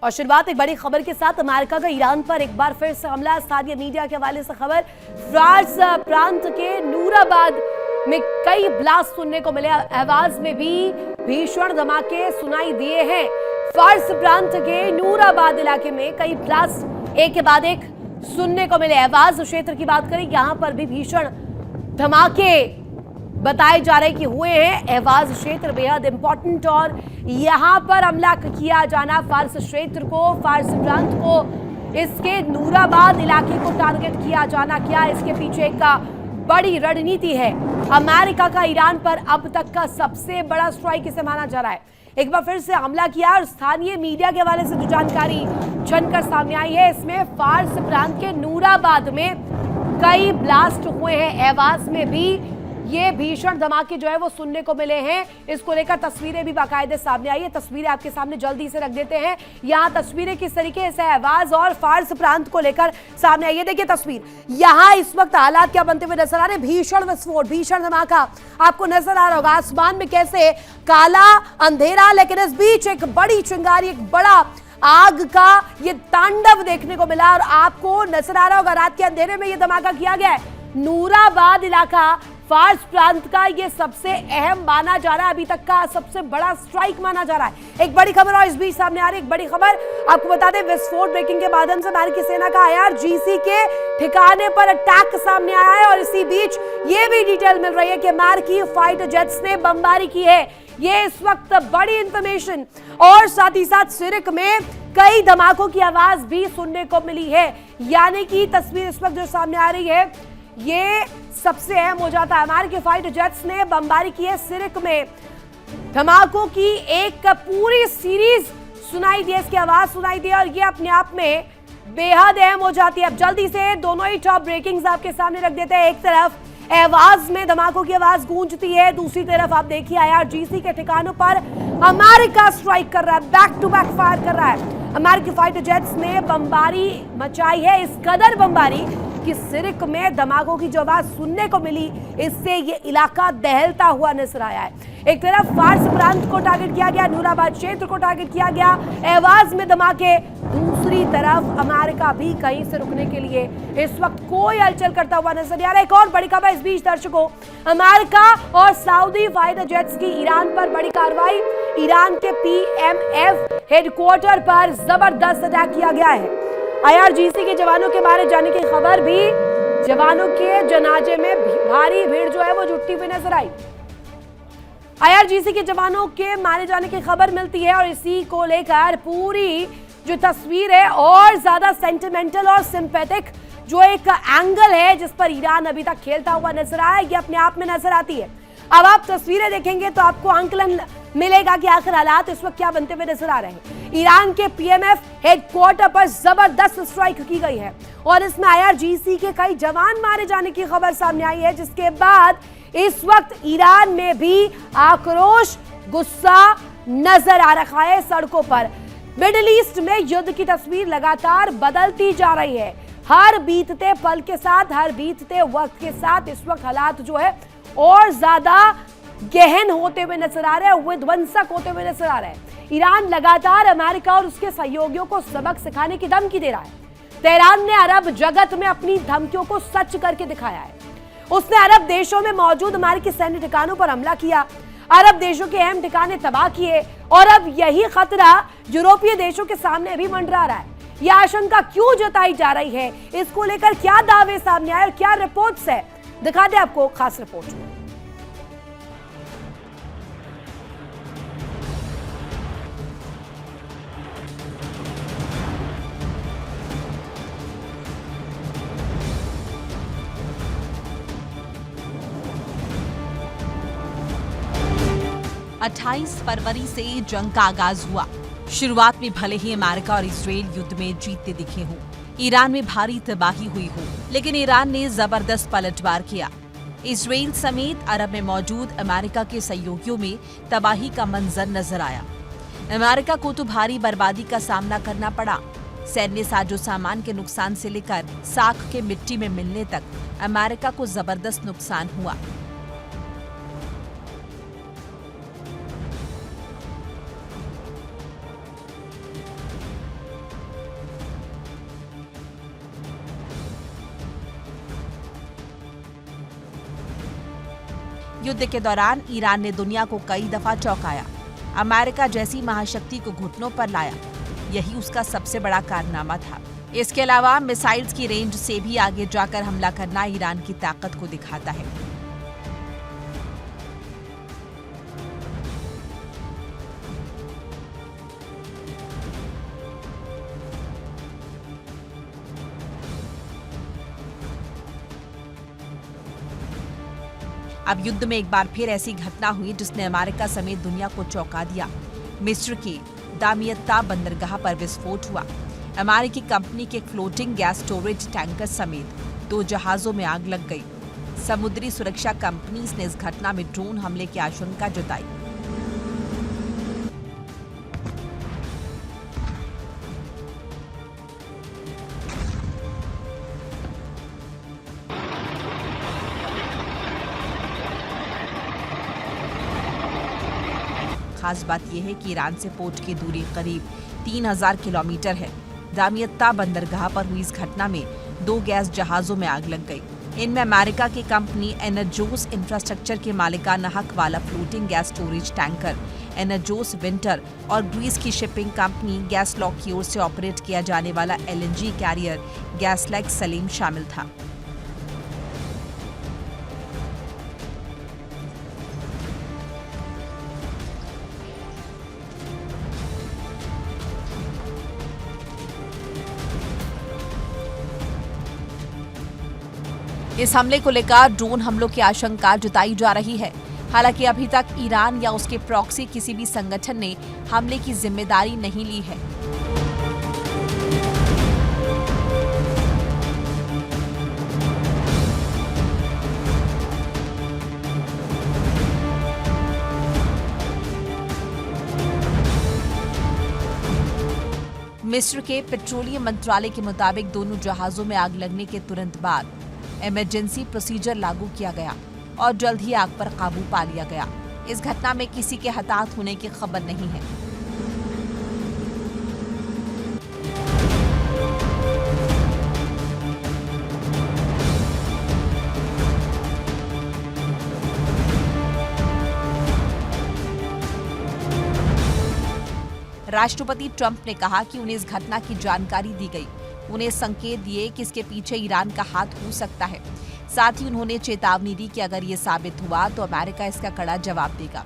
और शुरुआत एक बड़ी खबर के साथ। अमेरिका का ईरान पर एक बार फिर से हमला। स्थानीय मीडिया के हवाले से खबर, फार्स प्रांत के नूराबाद में कई ब्लास्ट सुनने को मिले। आवाज में भी भीषण धमाके सुनाई दिए हैं। फार्स प्रांत के नूराबाद इलाके में कई ब्लास्ट एक के बाद एक सुनने को मिले। आवाज क्षेत्र की बात करें, यहां पर भी भीषण धमाके बताए जा रहे कि हुए हैं। एवाज क्षेत्र बेहद इंपॉर्टेंट और यहां पर हमला किया जाना फार्स क्षेत्र को, फार्स प्रांत को, इसके नूराबाद इलाके को टारगेट किया जाना, क्या इसके पीछे एक बड़ी रणनीति है? अमेरिका का ईरान पर अब तक का सबसे बड़ा स्ट्राइक इसे माना जा रहा है। एक बार फिर से हमला किया और स्थानीय मीडिया के हवाले से जो जानकारी छनकर सामने आई है, इसमें फार्स प्रांत के नूराबाद में कई ब्लास्ट हुए हैं। एवाज में भी ये भीषण धमाके जो है वो सुनने को मिले हैं। इसको लेकर तस्वीरें भी बाकायदे सामने आई है। तस्वीरें आपके सामने जल्दी से रख देते हैं। यहाँ तस्वीरें किस तरीके से आवाज और फार्स प्रांत को लेकर सामने आई है। देखिए तस्वीर, यहाँ इस वक्त हालात क्या बनते हुए नजर आ रहे हैं। भीषण विस्फोट, भीषण धमाका आपको नजर आ रहा होगा। आसमान में कैसे काला अंधेरा, लेकिन इस बीच एक बड़ी चिंगारी, एक बड़ा आग का ये तांडव देखने को मिला और आपको नजर आ रहा होगा। रात के अंधेरे में ये धमाका किया गया है। नूराबाद इलाका फार्स प्रांत का ये सबसे अहम माना जा रहा है, अभी तक का सबसे बड़ा स्ट्राइक माना जा रहा है। एक बड़ी खबर और इस बीच सामने आ रही एक बड़ी खबर आपको बता दें। विस्फोट ब्रेकिंग के माध्यम से अमेरिकी सेना का IRGC के ठिकाने पर अटैक सामने आया है और इसी बीच ये भी डिटेल मिल रही है कि अमेरिकी फाइटर जेट्स ने बमबारी की है। ये इस वक्त बड़ी इंफॉर्मेशन और साथ ही साथ सिरिक में कई धमाकों की आवाज भी सुनने को मिली है। यानी कि तस्वीर इस वक्त जो सामने आ रही है ये सबसे अहम हो जाता है। अमेरिकी फाइटर जेट्स ने बमबारी की है। सिरिक में धमाकों की एक पूरी सीरीज सुनाई दी, इसकी आवाज सुनाई दी और ये अपने आप में बेहद अहम हो जाती है। अब जल्दी से दोनों ही टॉप ब्रेकिंग्स आपके सामने रख देते हैं। एक तरफ आवाज में धमाकों की आवाज गूंजती है, दूसरी तरफ आप देखिए IRGC के ठिकानों पर अमेरिका स्ट्राइक कर रहा है, बैक टू बैक फायर कर रहा है। अमेरिकी फाइटर जेट्स ने बमबारी मचाई है, इस कदर बमबारी कि सिरिक में धमाकों की जो आवाज सुनने को मिली, इससे ये इलाका दहलता हुआ नजर आया है। एक तरफ फार्स प्रांत को टारगेट किया गया, नूराबाद क्षेत्र को टारगेट किया गया, आवाज में धमाके, दूसरी तरफ अमेरिका भी कहीं से रुकने के लिए इस वक्त कोई हलचल करता हुआ नजर आ रहा है। एक और बड़ी खबर इस बीच दर्शकों, अमेरिका और सऊदी फाइटर जेट्स की ईरान पर बड़ी कार्रवाई। ईरान के PMF हेडक्वार्टर पर जबरदस्त अटैक किया गया है। IRGC के जवानों के मारे जाने की खबर भी, जवानों के जनाजे में भारी भीड़ जो है वो जुटती हुई नजर आई। IRGC के जवानों के मारे जाने की खबर मिलती है और इसी को लेकर पूरी जो तस्वीर है और ज्यादा सेंटिमेंटल और सिंपैथिक जो एक एंगल है जिस पर ईरान अभी तक खेलता हुआ नजर आया, ये अपने आप में नजर आती है। अब आप तस्वीरें देखेंगे तो आपको आंकलन मिलेगा कि आखिर हालात इस वक्त क्या बनते हुए नजर आ रहे हैं। ईरान के PMF हेडक्वार्टर पर जबरदस्त स्ट्राइक की गई है और इसमें IRGC के कई जवान मारे जाने की खबर सामने आई है, जिसके बाद इस वक्त ईरान में भी आक्रोश, गुस्सा नजर आ रहा है सड़कों पर। मिडिल ईस्ट में युद्ध की तस्वीर लगातार बदलती जा रही है। हर बीतते पल के साथ, हर बीतते वक्त के साथ इस वक्त हालात जो है और ज्यादा गहन होते हुए नजर आ रहे हैं, विध्वंसक होते हुए नजर आ रहे हैं। ईरान लगातार अमेरिका और उसके सहयोगियों को सबक सिखाने की धमकी दे रहा है। तेहरान ने अरब जगत में अपनी धमकियों को सच करके दिखाया है। उसने अरब देशों में मौजूद अमेरिकी सैन्य ठिकानों पर हमला किया, अरब देशों के अहम ठिकाने तबाह किए और अब यही खतरा यूरोपीय देशों के सामने भी मंडरा रहा है। यह आशंका क्यों जताई जा रही है, इसको लेकर क्या दावे सामने आए और क्या रिपोर्ट्स है, दिखा दे आपको खास रिपोर्ट में। 28 फरवरी से जंग का आगाज हुआ। शुरुआत में भले ही अमेरिका और इजराइल युद्ध में जीतते दिखे हों, ईरान में भारी तबाही हुई हो, लेकिन ईरान ने जबरदस्त पलटवार किया। इजराइल समेत अरब में मौजूद अमेरिका के सहयोगियों में तबाही का मंजर नजर आया। अमेरिका को तो भारी बर्बादी का सामना करना पड़ा। सैन्य साजो सामान के नुकसान से लेकर साख के मिट्टी में मिलने तक अमेरिका को जबरदस्त नुकसान हुआ। युद्ध के दौरान ईरान ने दुनिया को कई दफा चौंकाया, अमेरिका जैसी महाशक्ति को घुटनों पर लाया। यही उसका सबसे बड़ा कारनामा था। इसके अलावा मिसाइल्स की रेंज से भी आगे जाकर हमला करना ईरान की ताकत को दिखाता है। अब युद्ध में एक बार फिर ऐसी घटना हुई जिसने अमेरिका समेत दुनिया को चौंका दिया। मिस्र के दामियत्ता बंदरगाह पर विस्फोट हुआ। अमेरिकी कंपनी के एक फ्लोटिंग गैस स्टोरेज टैंकर समेत 2 जहाजों में आग लग गई। समुद्री सुरक्षा कंपनीज ने इस घटना में ड्रोन हमले की आशंका जताई। खास बात यह है कि ईरान से पोर्ट की दूरी करीब 3000 किलोमीटर है। दामियत्ता बंदरगाह पर हुई इस घटना में 2 गैस जहाजों में आग लग गई। इनमें अमेरिका की कंपनी एनर्जोस इंफ्रास्ट्रक्चर के मालिकाना हक वाला floating gas storage tanker Energos Winter और ग्रीस की शिपिंग कंपनी गैसलॉक की ओर से ऑपरेट किया जाने वाला एलएनजी कैरियर गैसलैक सलीम शामिल था। इस हमले को लेकर ड्रोन हमलों की आशंका जताई जा रही है। हालांकि अभी तक ईरान या उसके प्रॉक्सी किसी भी संगठन ने हमले की जिम्मेदारी नहीं ली है। मिस्र के पेट्रोलियम मंत्रालय के मुताबिक दोनों जहाजों में आग लगने के तुरंत बाद इमरजेंसी प्रोसीजर लागू किया गया और जल्द ही आग पर काबू पा लिया गया। इस घटना में किसी के हताहत होने की खबर नहीं है। राष्ट्रपति ट्रंप ने कहा कि उन्हें इस घटना की जानकारी दी गई। उन्हें संकेत दिए कि इसके पीछे ईरान का हाथ हो सकता है। साथ ही उन्होंने चेतावनी दी कि अगर ये साबित हुआ तो अमेरिका इसका कड़ा जवाब देगा।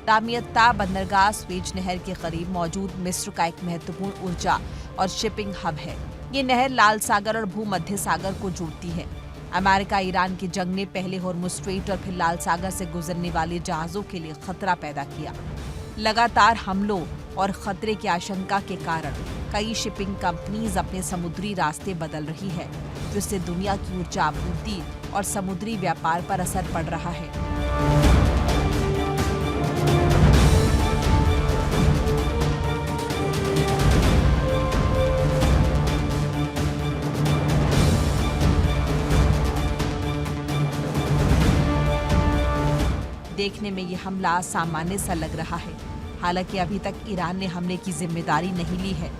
दामियत्ता बंदरगाह स्वेज नहर के करीब मौजूद मिस्र का एक महत्वपूर्ण ऊर्जा और शिपिंग हब है। ये नहर लाल सागर और भूमध्य सागर को जोड़ती है। अमेरिका ईरान की जंग ने पहले हॉर्मुज़ स्ट्रेट और फिर लाल सागर से गुजरने वाले जहाजों के लिए खतरा पैदा किया। लगातार हमलों और खतरे की आशंका के कारण कई शिपिंग कंपनीज अपने समुद्री रास्ते बदल रही है, जिससे दुनिया की ऊर्जा आपूर्ति और समुद्री व्यापार पर असर पड़ रहा है। देखने में ये हमला सामान्य सा लग रहा है। हालांकि अभी तक ईरान ने हमले की जिम्मेदारी नहीं ली है,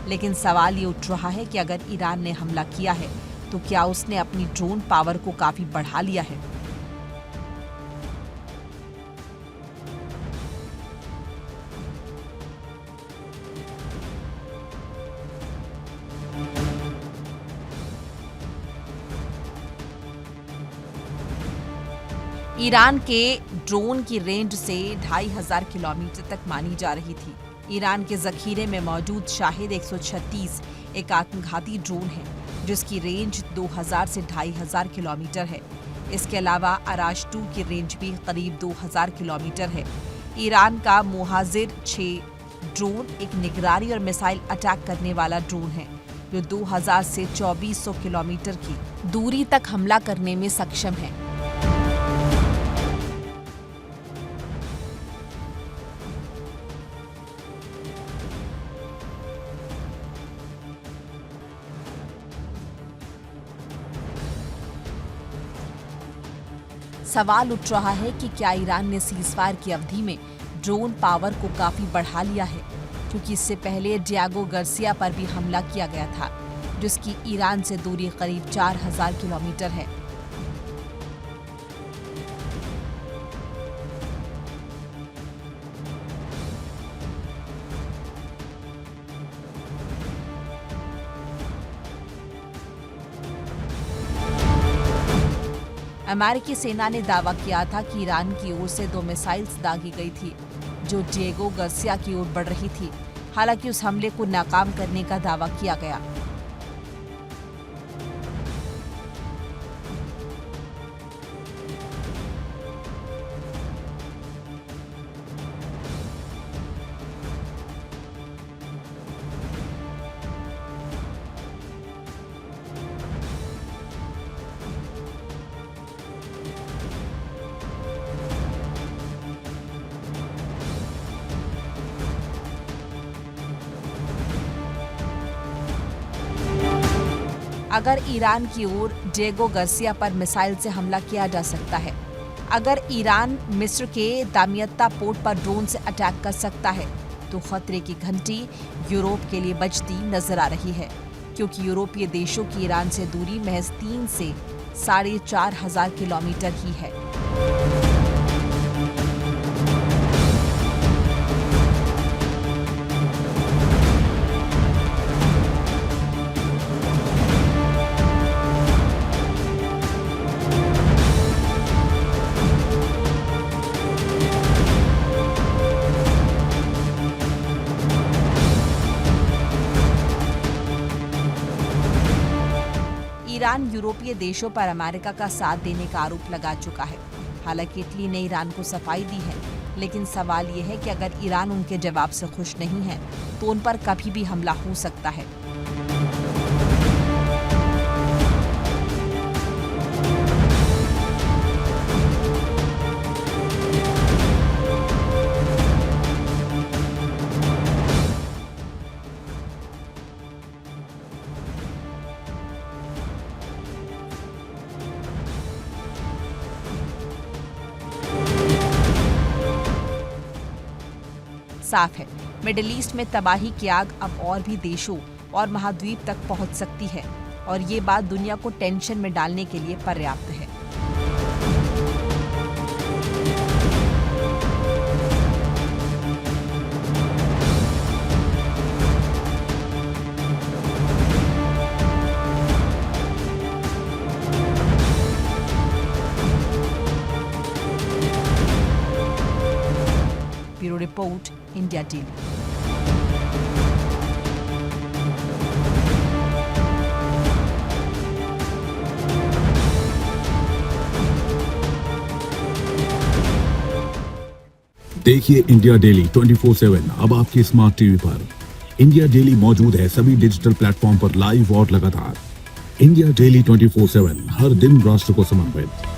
लेकिन सवाल ये उठ रहा है कि अगर ईरान ने हमला किया है तो क्या उसने अपनी ड्रोन पावर को काफी बढ़ा लिया है। ईरान के ड्रोन की रेंज से 2500 किलोमीटर तक मानी जा रही थी। ईरान के जखीरे में मौजूद शाहिद 136 एक आत्मघाती ड्रोन है, जिसकी रेंज 2000 से 2500 किलोमीटर है। इसके अलावा अराश 2 की रेंज भी करीब 2000 किलोमीटर है। ईरान का मुहाजिर 6 ड्रोन एक निगरानी और मिसाइल अटैक करने वाला ड्रोन है, जो 2000 से 2400 किलोमीटर की दूरी तक हमला करने में सक्षम है। सवाल उठ रहा है कि क्या ईरान ने सीज़फायर की अवधि में ड्रोन पावर को काफी बढ़ा लिया है, क्योंकि इससे पहले डिएगो गार्सिया पर भी हमला किया गया था, जिसकी ईरान से दूरी करीब 4000 किलोमीटर है। अमेरिकी सेना ने दावा किया था कि ईरान की ओर से 2 मिसाइल्स दागी गई थी, जो डिएगो गार्सिया की ओर बढ़ रही थी। हालांकि उस हमले को नाकाम करने का दावा किया गया। अगर ईरान की ओर डिएगो गार्सिया पर मिसाइल से हमला किया जा सकता है, अगर ईरान मिस्र के दामियत्ता पोर्ट पर ड्रोन से अटैक कर सकता है, तो खतरे की घंटी यूरोप के लिए बजती नजर आ रही है, क्योंकि यूरोपीय देशों की ईरान से दूरी महज 3 से 4500 किलोमीटर ही है। ईरान यूरोपीय देशों पर अमेरिका का साथ देने का आरोप लगा चुका है। हालांकि इटली ने ईरान को सफाई दी है, लेकिन सवाल ये है कि अगर ईरान उनके जवाब से खुश नहीं है, तो उन पर कभी भी हमला हो सकता है। साफ है, मिडिल ईस्ट में तबाही की आग अब और भी देशों और महाद्वीप तक पहुंच सकती है, और ये बात दुनिया को टेंशन में डालने के लिए पर्याप्त है। Bureau report, India daily. देखिए इंडिया डेली 24/7 अब आपके स्मार्ट टीवी पर। इंडिया डेली मौजूद है सभी डिजिटल प्लेटफॉर्म पर लाइव और लगातार। इंडिया डेली 24/7 हर दिन राष्ट्र को समर्पित।